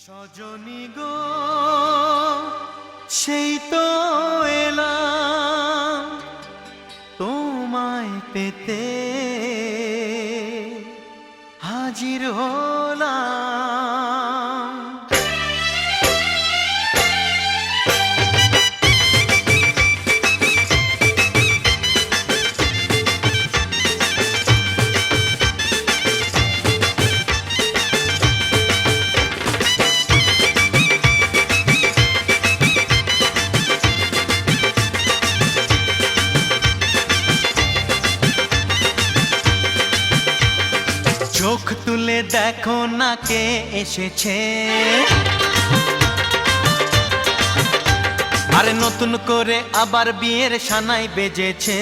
সজনী গো সেই তো এলাম তোমায় পেতে হাজির হলাম। চোখ তুলে দেখো না কে এসেছে, আরে নতুন করে আবার বিয়ের সানাই বেজেছে।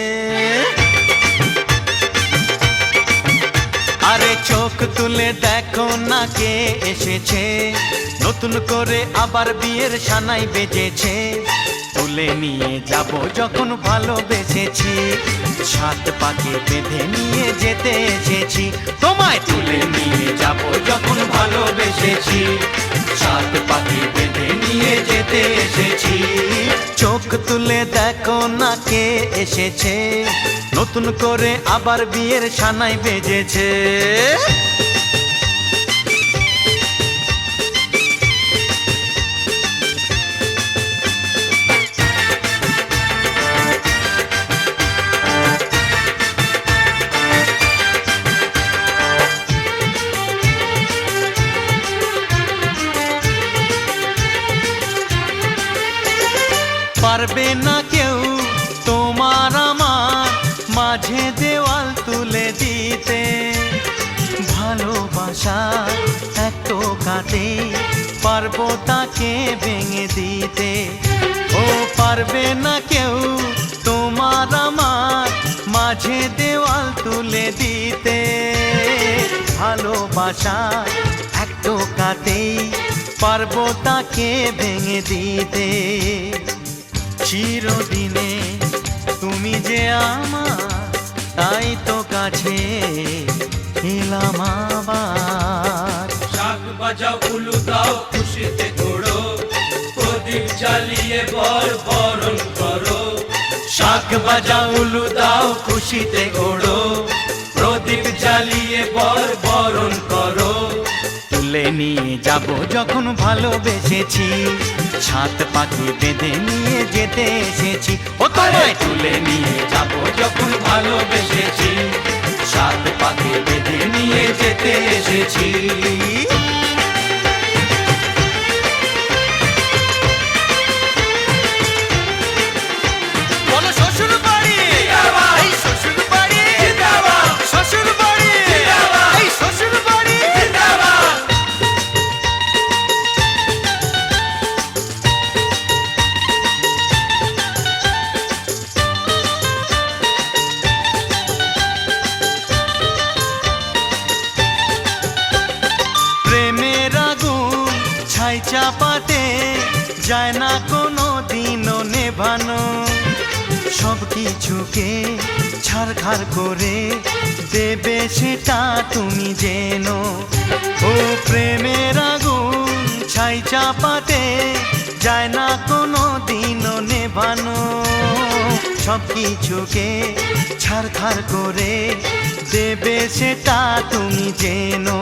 আরে চোখ তুলে দেখো না কে এসেছে, নতুন করে আবার বিয়ের সানাই বেজেছে। তুলে নিয়ে যাব যখন ভালোবেসেছি, সাত পাকে বেঁধে নিয়ে যেতে এসেছি। তোমায় তুলে নিয়ে যাব যখন ভালোবেসেছি, সাত পাকে বেঁধে নিয়ে যেতে এসেছি। চোখ তুলে দেখো না কে এসেছে, নতুন করে আবার বিয়ের সানাই বেজেছে। পারবে না কেউ তোমার আমার মাঝে দেওয়াল তুলে দিতে, ভালোবাসা এক টোকাতে পারবো তাকে ভেঙে দিতে। ও পারবে না কেউ তোমার আমার মাঝে দেওয়াল তুলে দিতে, ভালোবাসা এক টোকাতেই পারবো তাকে ভেঙে দিতে। চিরদিনে তুমি যে আমার, তাই তো কাছে এলাম আবার। শাক বাজাও উলু দাও খুশিতে ঘোড়ো, প্রদীপ জ্বালিয়ে বর বরণ করো। শাক বাজাও উলু দাও খুশিতে ওড়ো, প্রদীপ জ্বালিয়ে বর বরণ করো। তুলে নিয়ে যাব যখন ভালোবেসেছি, সাত পাখি বেঁধে নিয়ে যেতে এসেছি। ও তোমায় তুলে নিয়ে যাব যখন ভালোবেসেছি, সাত পাখি বেঁধে নিয়ে যেতে এসেছি। বলো শ্বশুর বাড়ি, এই শ্বশুর বাড়ি, শ্বশুর বাড়ি, এই শ্বশুর বাড়ি। প্রেমের আগুন ছাই চাপাতে যায় না কোনো দিনও নেভানো, সব কিছুকে ছারখার করে দেবে সেটা তুমি জেনো। ও প্রেমের আগুন ছাই চাপাতে যায় না কোনো দিনও নেভানো, সব কিছুকে ছারখার করে দেবে সেটা তুমি জেনো।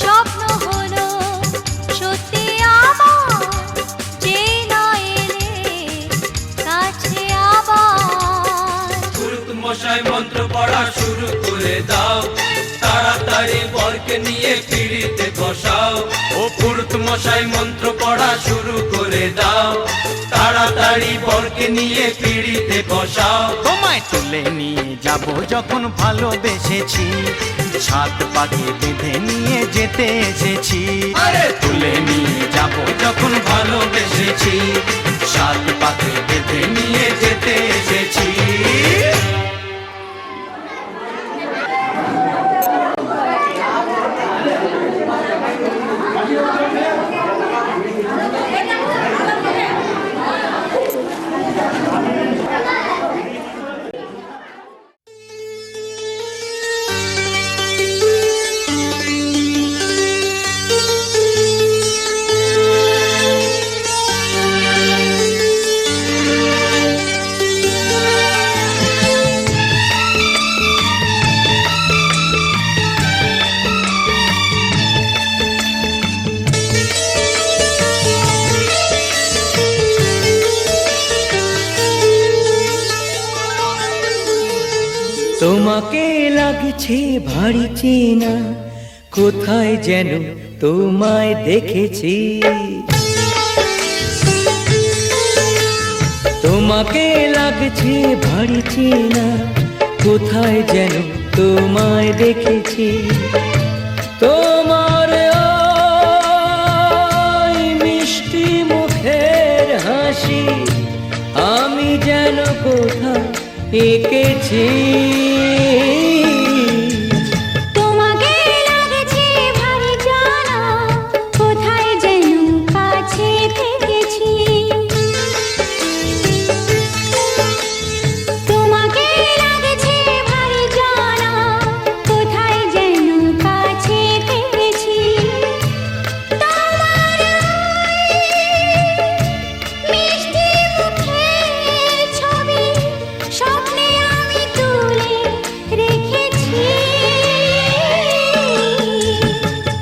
স্বপ্ন হলো সত্যি আমার, যে না এলে কাছে আবার। পুরুত মশাই মন্ত্র পড়া শুরু করে দাও, তাড়াতাড়ি বরকে নিয়ে পিড়িতে বসাও। ও পুরুত মশাই মন্ত্র পড়া শুরু করে দাও, তাড়াতাড়ি বরকে নিয়ে পিড়িতে বসাও। তোমায় তুলে নিয়ে যাব যখন ভালোবেসেছি, সাত পাখি বেঁধে নিয়ে যেতে এসেছি। আরে তুলে নিয়ে যাব যখন ভালোবেসেছি, সাত পাখি বেঁধে নিয়ে যেতে এসেছি। তোমাকে লাগছে ভারী চেনা, কোথায় যেন তোমায় দেখেছি। তোমাকে লাগছে ভারী চেনা, কোথায় যেন তোমায় দেখেছি। তোমার ওই মিষ্টি মুখের হাসি আমি যেন কোথায় এঁকেছি। তোমাকে লাগছে ভারী জানা, কোথায় যেন কাছে থেকেছি। তোমাকে লাগছে ভারী জানা, কোথায় যেন কাছে থেকেছি। তোমার মিষ্টি মুখের ছবি স্বপ্নে আমি তুলে রেখেছি।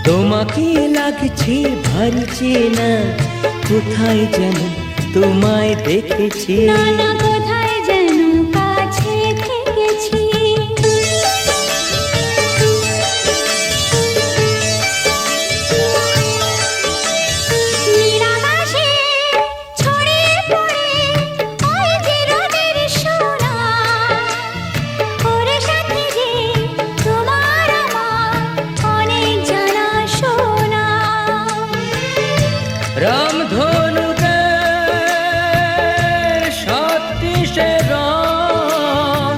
তোমাকে লাগছে ভারী চেনা, কোথায় যেন তোমায় দেখেছি। না না কোথায় যেন কাছে থেকেছি। নীলাকাশে ছড়িয়ে পড়ে ওই যে রোদের সোনা, ওর সাথে যে তোমার আমার অনেক জানা শোনা। রামধনুকের সাতটিশে রং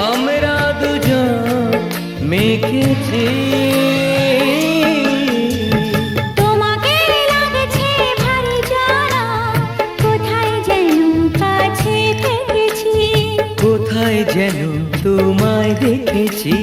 আমরা দুজন মেখেছি। তোমাকে লাগছে ভারী জানা, কোথায় যেন কাছে থেকেছি। কোথায় যেন তোমায় দেখেছি।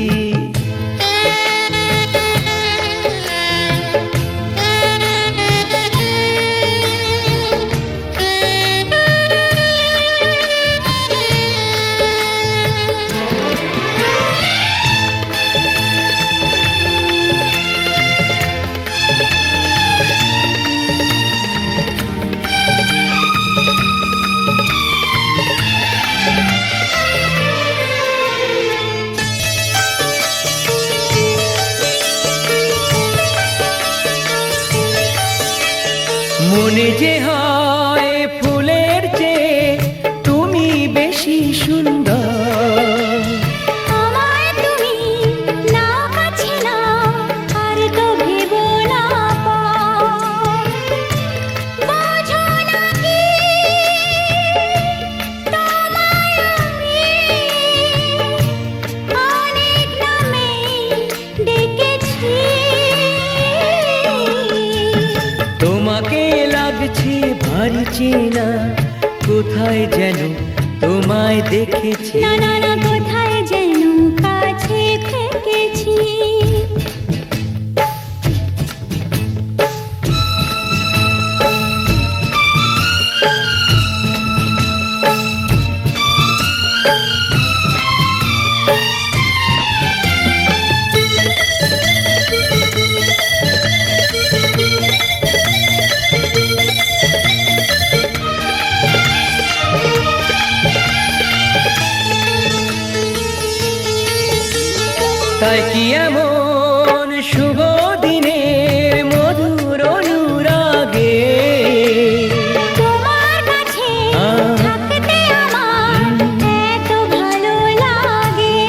মনে যে হয় ফুলের চেয়ে তুমি বেশি সুন্দর। আমায় তুমি নাও কাছে নাও, আর তো ভেবো না পর। বোঝো না কি তোমায় আমি অনেক নামে ডেকেছি। তোমাকে লাগছে ভারী চেনা, কোথায় যেন তোমায় দেখেছি। না না না কোথায় যেন কাছে থেকেছি। তাই কি এমন শুভ দিনের মধুর অনুরাগে তোমার কাছে থাকতে আমার এত ভালো লাগে।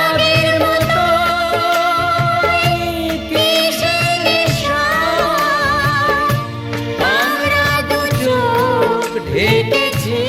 আগের মতো কিসে নেশা, আমরা দু চোখ ঢেকেছি।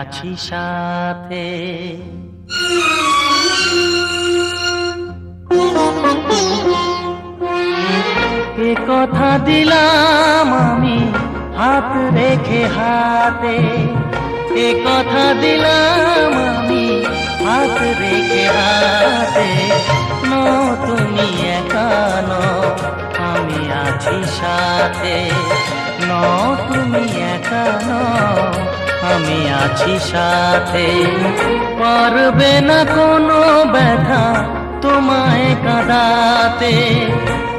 আছি সাথে। এ কথা দিলাম আমি হাত রেখে হাতে, এ কথা দিলাম আমি হাত রেখে হাতে। নো তুমি একা নও, আমি আছি সাথে। নো তুমি একা নও, আমি আছি সাথে। পারবে না কোনো ব্যথা তোমায় কাঁদাতে,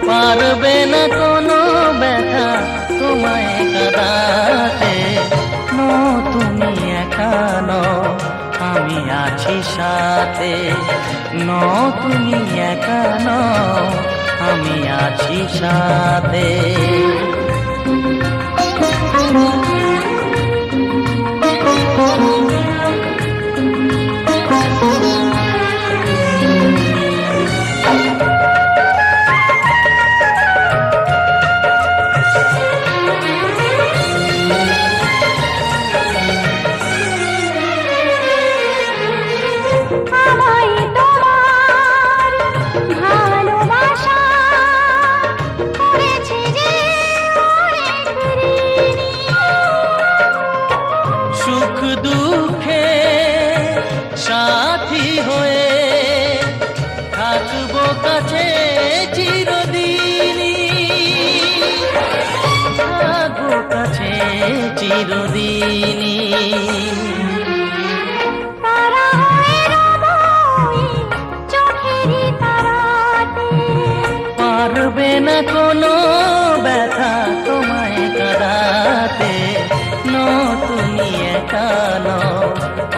পারবে না কোনো ব্যথা তোমায় কাঁদাতে। নো তুমি একা নও, আমি আছি সাথে। নো তুমি একা নও, আমি আছি সাথে। আমায় তোমার ভালোবাসা করেছে যে অনেক ঋণী। সুখ দুঃখে সাথী হয়ে থাকবো কাছে চিরদিনই, থাকবো কাছে চিরদিনই। তারা হয়ে রব ওই চোখেরই তারাতে। পারবে না কোনো ব্যথা তোমায় কাঁদাতে। নো তুমি একা নও,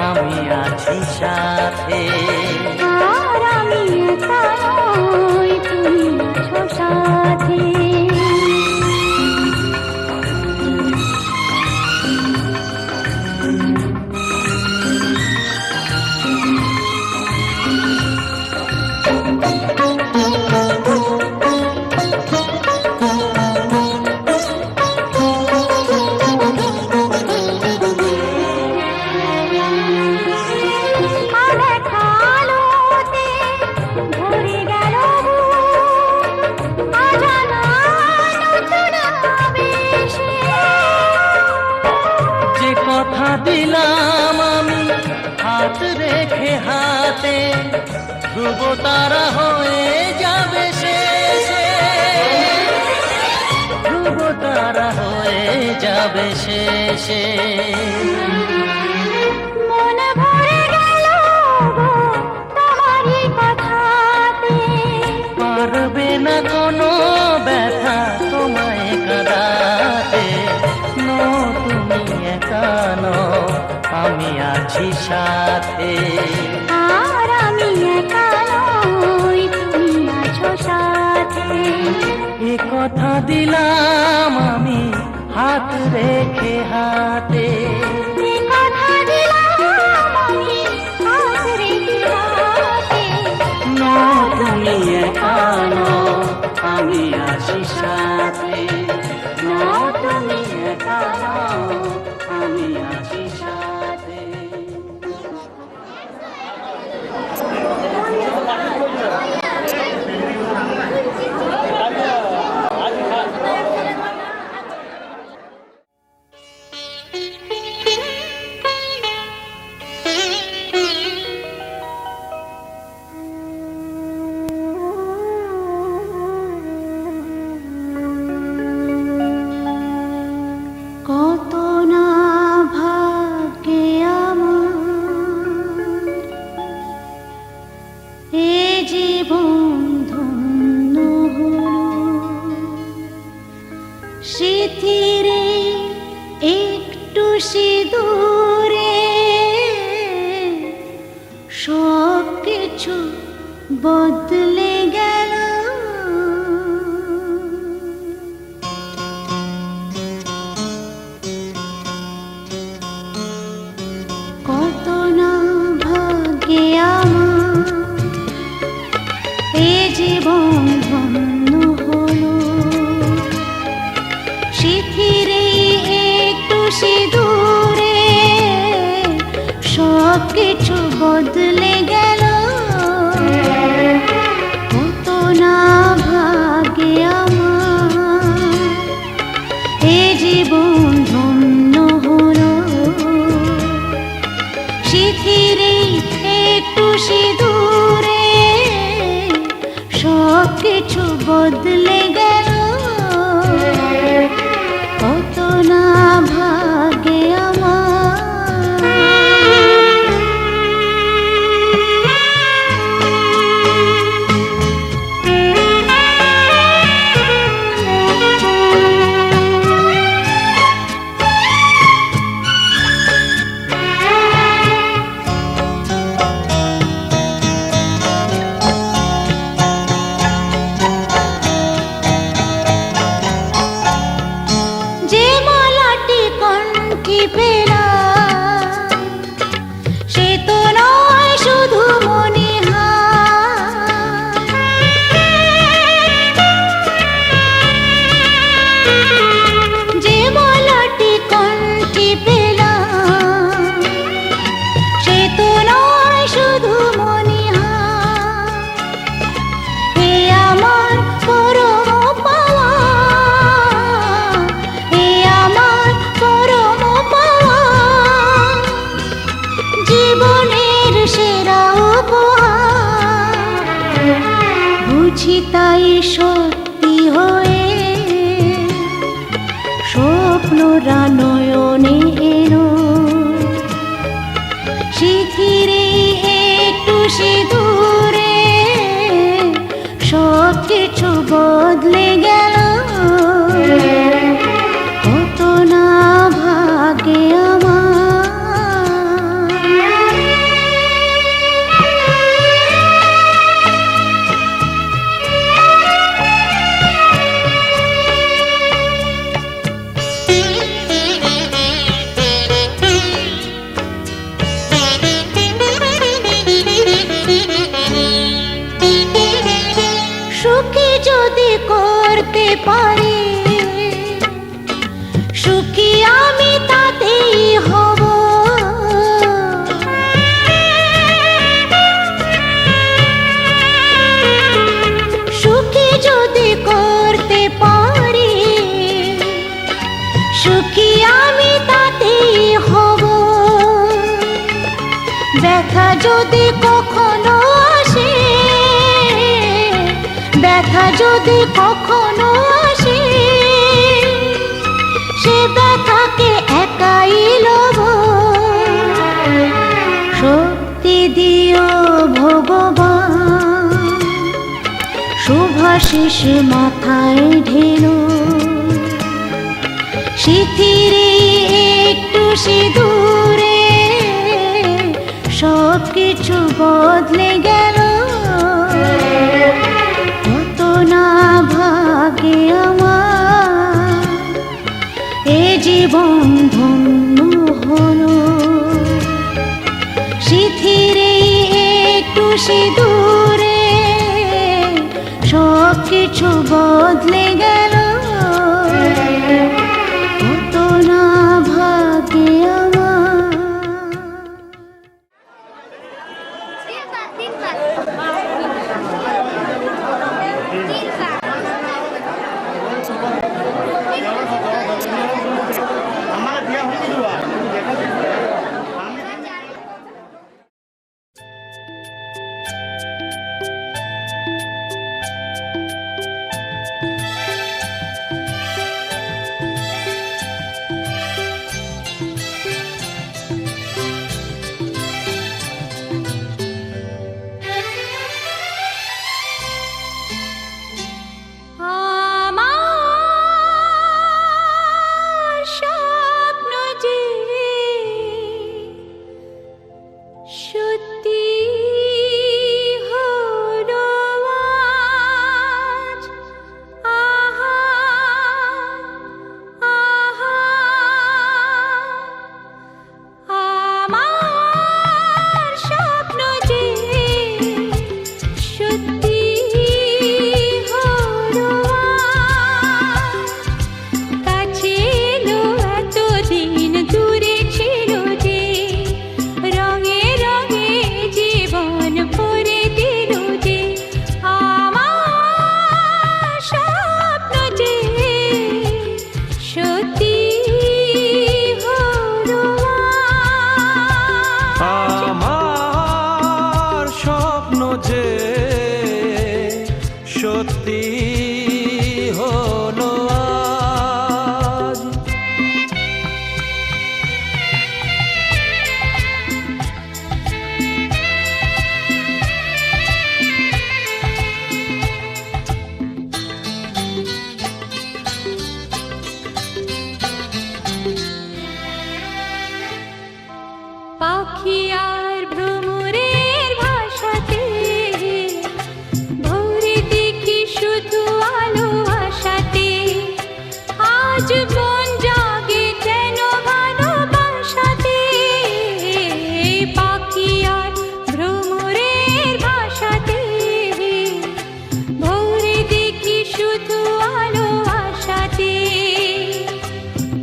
আমি আছি সাথে। আর আমি একা নই, তুমি আছো সাথে। আলেখা আলোতে ভরে গেল বুক, অজানা নতুন আবেশে। যে কথা দিলাম আমি হাত রেখে হাতে, ধ্রুব তারা হয়ে যাবে শেষে, ধ্রুব তারা হয়ে যাবে শেষে। মন ভরে গেল গো তোমারই কথাতে। পারবে না কোনো ব্যথা তোমায় কাঁদাতে। নো তুমি একা নও, আমি আছি সাথে। আর আমি একা নই, তুমি আছো সাথে। এ কথা দিলাম আমি হাত রেখে হাতে। এ কথা দিলাম আমি হাত রেখে হাতে। নো তুমি একা নও, আমি আছি সাথে। নো তুমি একা নও, আমি আছি সাথে। কত না ভাগ্যে আমার এ জীবন ধন্য হলো। স্মৃতিরে একটু সিঁদুরে সব কিছু বদলে গেল। কত না ভাগ্যে আমার এ জীবন ধন্য হলো। সিঁথিরে একটু সিঁদুরে বদলে গেল, কত না ভাগে আমার, এ জীবন ধন্য হলো। শিথিরে একটু সিঁদুরে সব কিছু বদলে গেল, কত না ভাগে আমার। যে মালাটি কণ্ঠে পেলাম, সে তো নয় শুধু মনিহার। যে মালাটি কণ্ঠে পেলাম, সে তো নয় শুধু মনিহার। এ আমার পরম পাওয়া, এ আমার পরম পাওয়া, জীবনের সেরা উপহার। বুঝি তাই সত্যি হয়ে স্বপ্নরা নয়নে এলো, শিথিরে একটু সিঁদুরে সব কিছু বদলে গেল, কত না ভাগে আমার। সুখী যদি করতে পারি, সুখী আমি তাতেই হব। সুখী যদি করতে পারি, সুখী আমি তাতেই হব। ব্যথা যদি কখনো আসে, ব্যথা যদি কখনো আসে, সে ব্যথাকে একাই লব। শক্তি দিও ভগবান, শুভাশিস মাথায় ঢেলো, শিথিরে একটু সিঁদুরে সব কিছু বদলে গেল, কত না ভাগে আমার। এ জীবন ধন্য হলো, শিথিরে একটু সিঁদুরে সব কিছু বদলে গেল, কত না ভাগে আমার।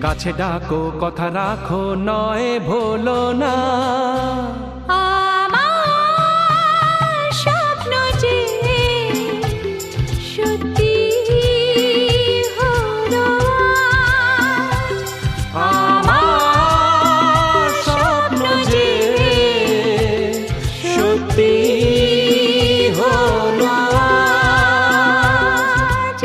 কাছে ডাকো কথা রাখো নয় ভোলো না আমার স্বপ্ন যে সত্যি হলো আমার স্বপ্ন যে সত্যি হলো আজ।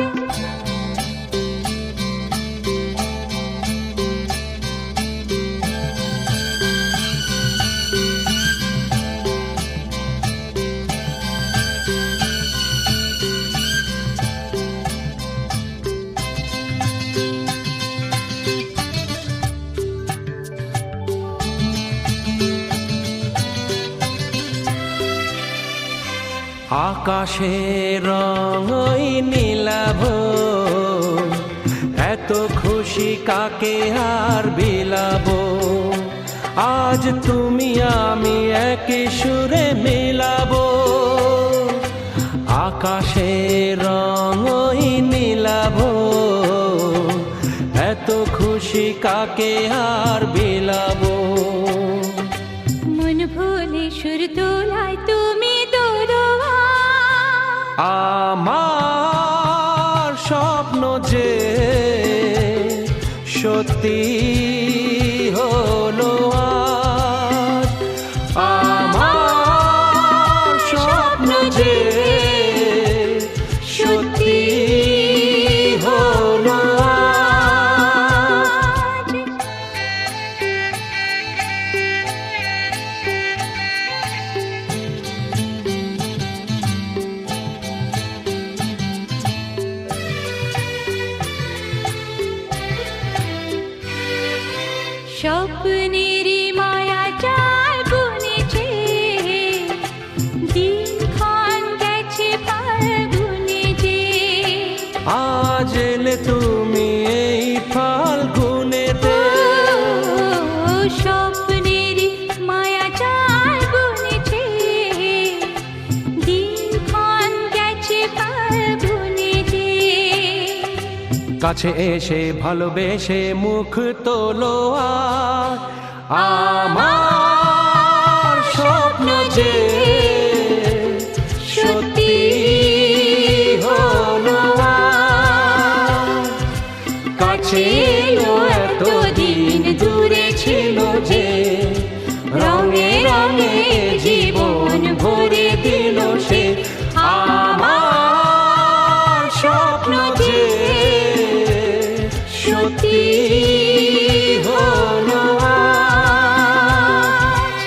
আকাশের রং ওই নীলাভ এত খুশি কাকে আর বিলাবো আজ তুমি আমি একই সুরে মিলাবো আকাশের রং ওই নীলাভ এত খুশি কাকে আর বিলাবো মন ভুলে সুর তোলায় তুমি দোরোয়া আমার স্বপ্ন যে সত্যি হলো আজ আমার স্বপ্ন যে সত্যি হলো আজ স্বপ্নের মায়া জাল বুনেছে দিনক্ষণ গেছে ফাল্গুনে যে আজ এলে তুমি এই ফাল্গুনেতে ও স্বপ্নের মায়া জাল বুনেছে দিনক্ষণ গেছে ফাল্গুনে যে কাছে এসে ভালোবেসে মুখ তোলো আর আমার স্বপ্ন যে সত্যি হলো আজ। কাছে এলো এতদিন দূরে ছিল যে রঙে রঙে জীবন ভরে দিল সে আমার স্বপ্ন যে সত্যি হলো আজ।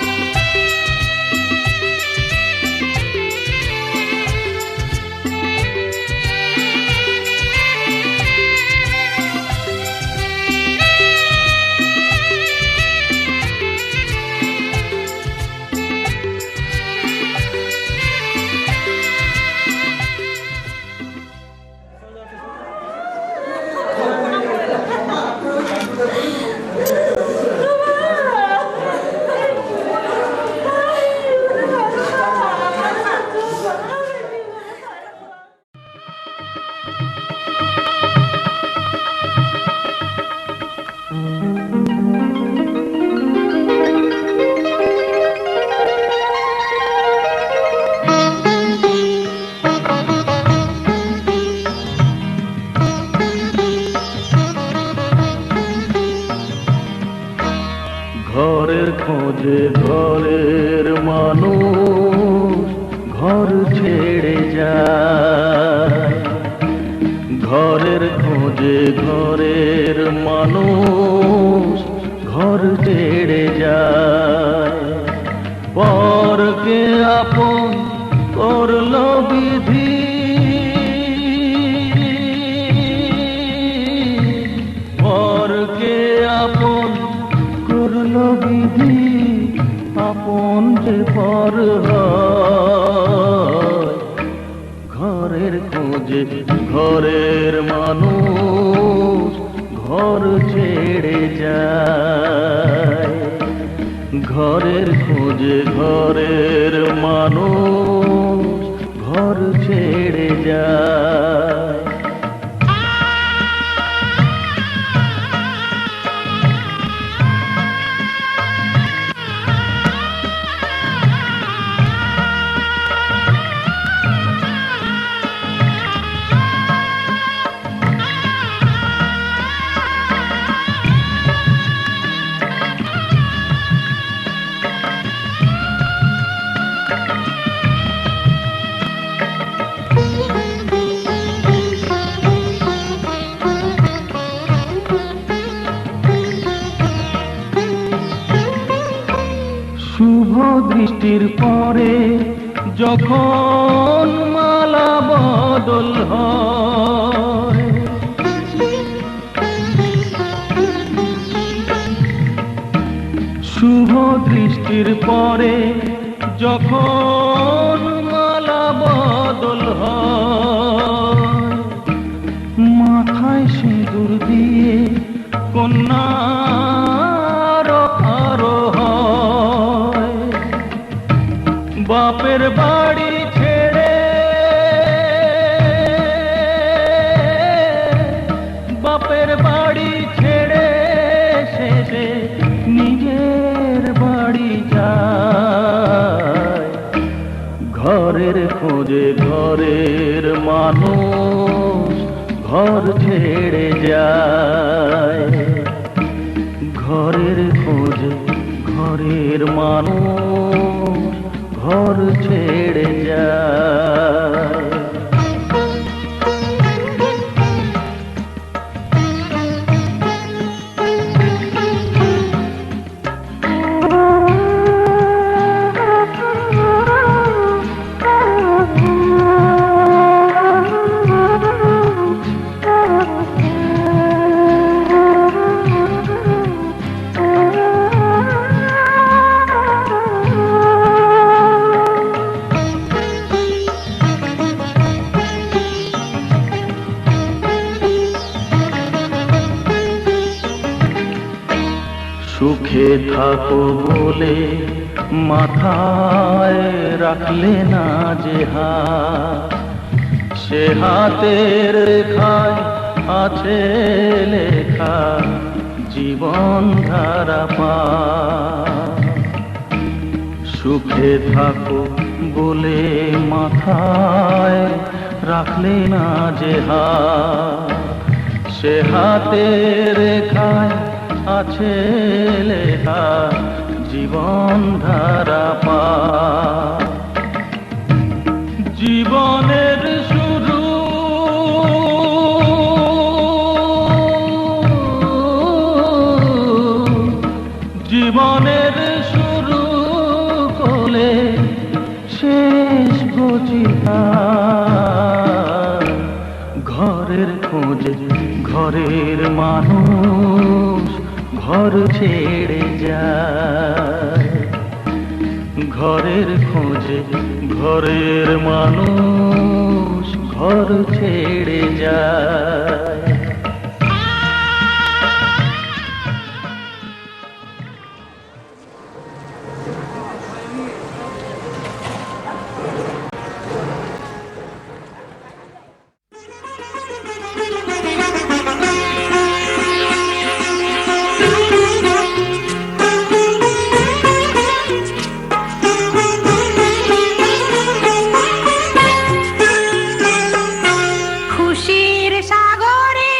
ঘরের খোঁজে ঘরের মানুষ ঘর ছেড়ে যায় ঘরের খোঁজে ঘরের মানুষ ঘর ছেড়ে যায় পরকে আপন করলো বিধি পরকে আপন করলো বিধি আপন যে পর হয় ঘরের খোঁজে ঘরের মানুষ ঘর ছেড়ে যায় ঘরের খোঁজে ঘরের মানুষ ঘর ছেড়ে যায় দৃষ্টির পরে যখন মালা বদল হয়, শুভ দৃষ্টির পরে যখন মালা বদল হয়, মাথায় সিঁদুর দিয়ে কন্যার আরো হয়, বাপের বাড়ি ছেড়ে বাপের বাড়ি ছেড়ে শেষে নিজের বাড়ি যায়, ঘরের খোঁজে ঘরের মানুষ ঘর ছেড়ে যায়, ঘরের খোঁজে ঘরের মানুষ ঘর ছেড়ে যায়। সুখে থাকো বলে মাথায় রাখলে না যে হাত, সে হাতের রেখায় আছে লেখা জীবন ধারা পা। সুখে থাকো বলে মাথায় রাখলে না যে হাত, সে হাতের রেখায় আছে লেখা জীবন ধারা পা। জীবনের শুরু জীবনের শুরু করলে শেষ বুঝিতা, ঘরের খোঁজে ঘরের মানুষ ঘর ছেড়ে যায়, ঘরের খোঁজে ঘরের মানুষ ঘর ছেড়ে যায়। খুশির সাগরে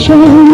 সব